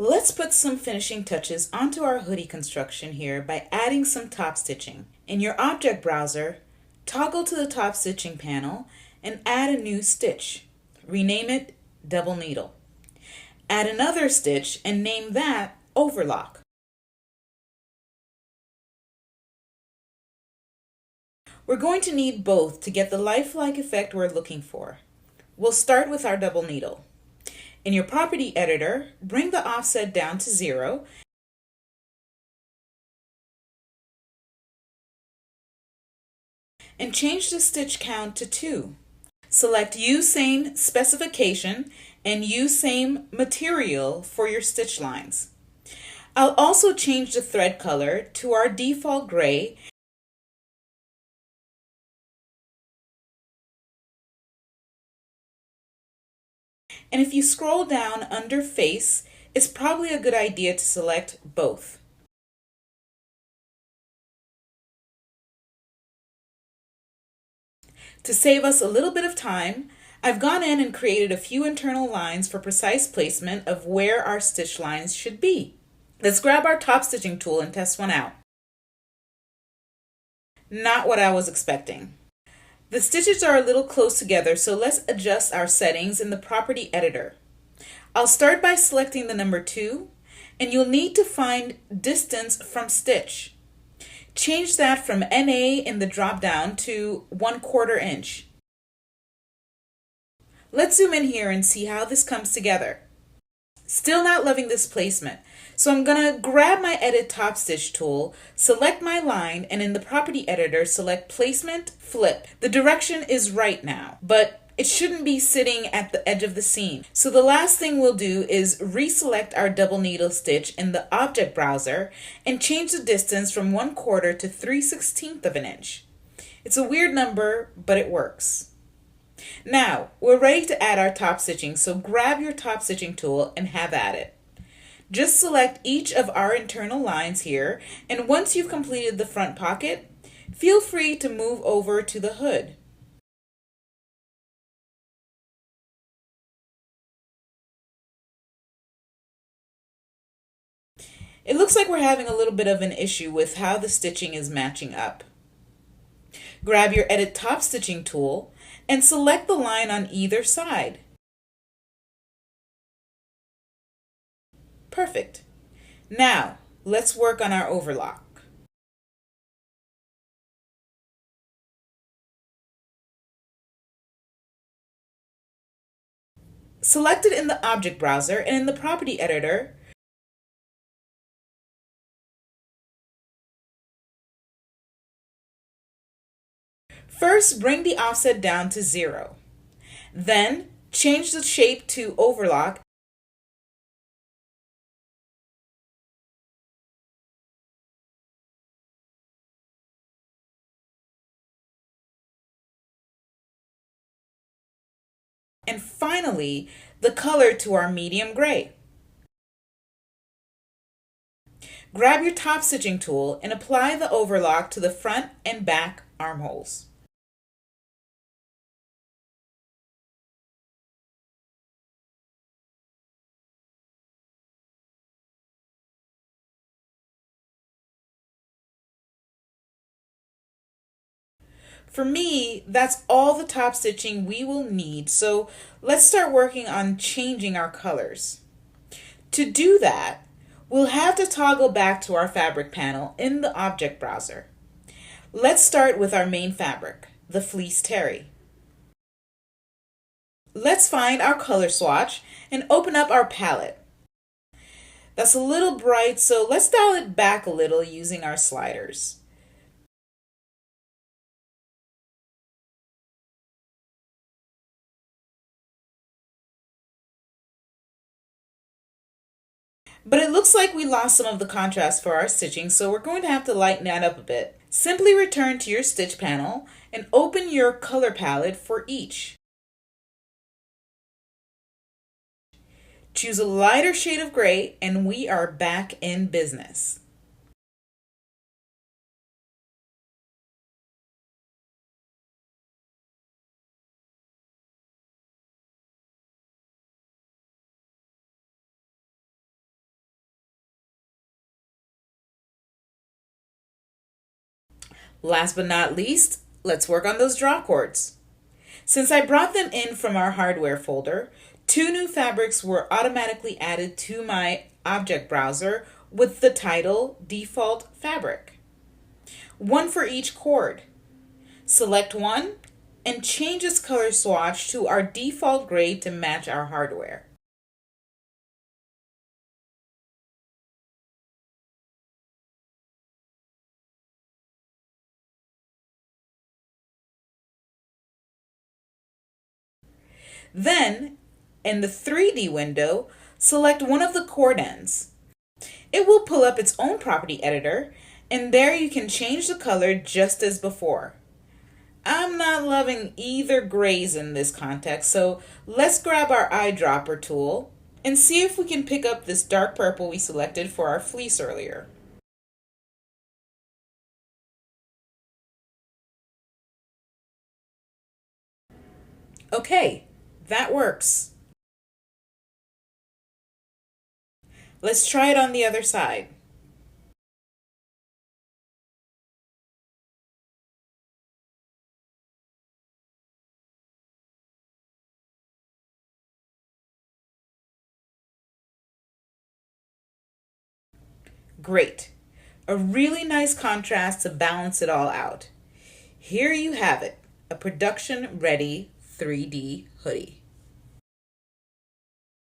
Let's put some finishing touches onto our hoodie construction here by adding some top stitching. In your object browser, toggle to the top stitching panel and add a new stitch. Rename it double needle. Add another stitch and name that overlock. We're going to need both to get the lifelike effect we're looking for. We'll start with our double needle. In your property editor, bring the offset down to 0 and change the stitch count to 2. Select Use Same Specification and Use Same Material for your stitch lines. I'll also change the thread color to our default gray and if you scroll down under Face, it's probably a good idea to select both. To save us a little bit of time, I've gone in and created a few internal lines for precise placement of where our stitch lines should be. Let's grab our top stitching tool and test one out. Not what I was expecting. The stitches are a little close together, so let's adjust our settings in the property editor. I'll start by selecting the number 2, and you'll need to find distance from stitch. Change that from NA in the drop-down to 1/4 inch. Let's zoom in here and see how this comes together. Still not loving this placement, so I'm going to grab my Edit Top Stitch tool, select my line, and in the Property Editor, select Placement, Flip. The direction is right now, but it shouldn't be sitting at the edge of the seam. So the last thing we'll do is reselect our double needle stitch in the Object Browser and change the distance from 1/4 to 3/16 of an inch. It's a weird number, but it works. Now, we're ready to add our top stitching, so grab your top stitching tool and have at it. Just select each of our internal lines here, and once you've completed the front pocket, feel free to move over to the hood. It looks like we're having a little bit of an issue with how the stitching is matching up. Grab your Edit Top Stitching tool and select the line on either side. Perfect. Now, let's work on our overlock. Select it in the Object Browser and in the Property Editor, first, bring the offset down to 0. Then, change the shape to overlock and finally, the color to our medium gray. Grab your top stitching tool and apply the overlock to the front and back armholes. For me, that's all the top stitching we will need, so let's start working on changing our colors. To do that, we'll have to toggle back to our fabric panel in the Object Browser. Let's start with our main fabric, the fleece terry. Let's find our color swatch and open up our palette. That's a little bright, so let's dial it back a little using our sliders. But it looks like we lost some of the contrast for our stitching, so we're going to have to lighten that up a bit. Simply return to your stitch panel and open your color palette for each. Choose a lighter shade of gray and we are back in business. Last but not least, let's work on those draw cords. Since I brought them in from our hardware folder, 2 new fabrics were automatically added to my object browser with the title Default Fabric. One for each cord. Select one and change its color swatch to our default gray to match our hardware. Then, in the 3D window, select one of the cord ends. It will pull up its own property editor, and there you can change the color just as before. I'm not loving either grays in this context, so let's grab our eyedropper tool and see if we can pick up this dark purple we selected for our fleece earlier. Okay, that works. Let's try it on the other side. Great. A really nice contrast to balance it all out. Here you have it, a production ready 3D hoodie.